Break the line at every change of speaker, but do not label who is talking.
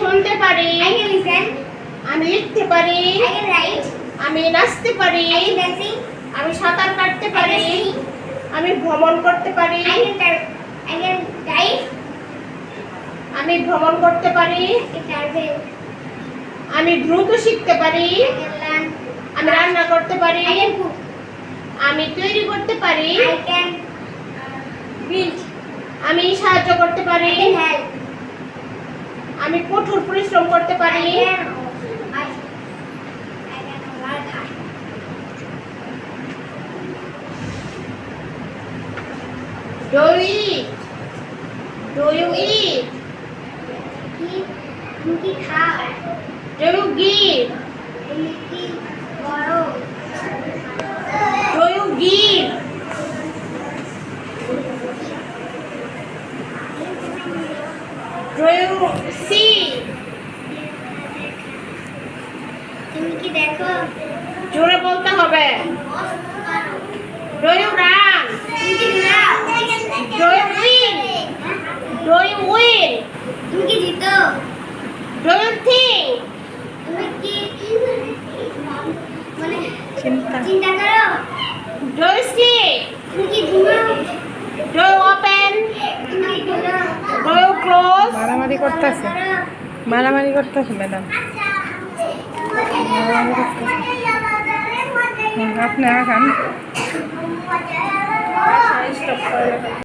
শুনতে পারি,
I can listen.
আমি লিখতে পারি,
I can write.
আমি নাচতে পারি,
I can dancing.
আমি সাঁতার কাটতে
I
পারি,
can sing.
আমি ভ্রমণ করতে পারি,
I can drive.
আমি ভ্রমণ করতে পারি,
I can travel.
আমি দ্রুত শিখতে পারি,
I can learn.
আমি রান্না করতে পারি,
I can cook.
আমি তৈরি করতে পারি,
I can build.
আমি সাহায্য করতে পারি,
I can help.
আমি কঠোর পরিশ্রম করতে
I
পারি,
can work hard.
Do you eat? Do you eat?
তুমি কি খাও?
Do you give?
তুমি কি করো?
Do you give? Do you see?
তুমি কি দেখো?
জোরে বলতে হবে। Do you run?
তুমি কি দাও?
Do you win? Do you win?
তুমি কি জিতো?
Do you think?
তুমি কি মানে
চিন্তা
চিন্তা করো?
Do you sleep?
তুমি কি ঘুমাও?
Do you open?
তুমি কি ঘুমাও?
Do you close?
মারামারি করতেছে মারামারি করতেছে ম্যাডাম আপনি আগান
Stop.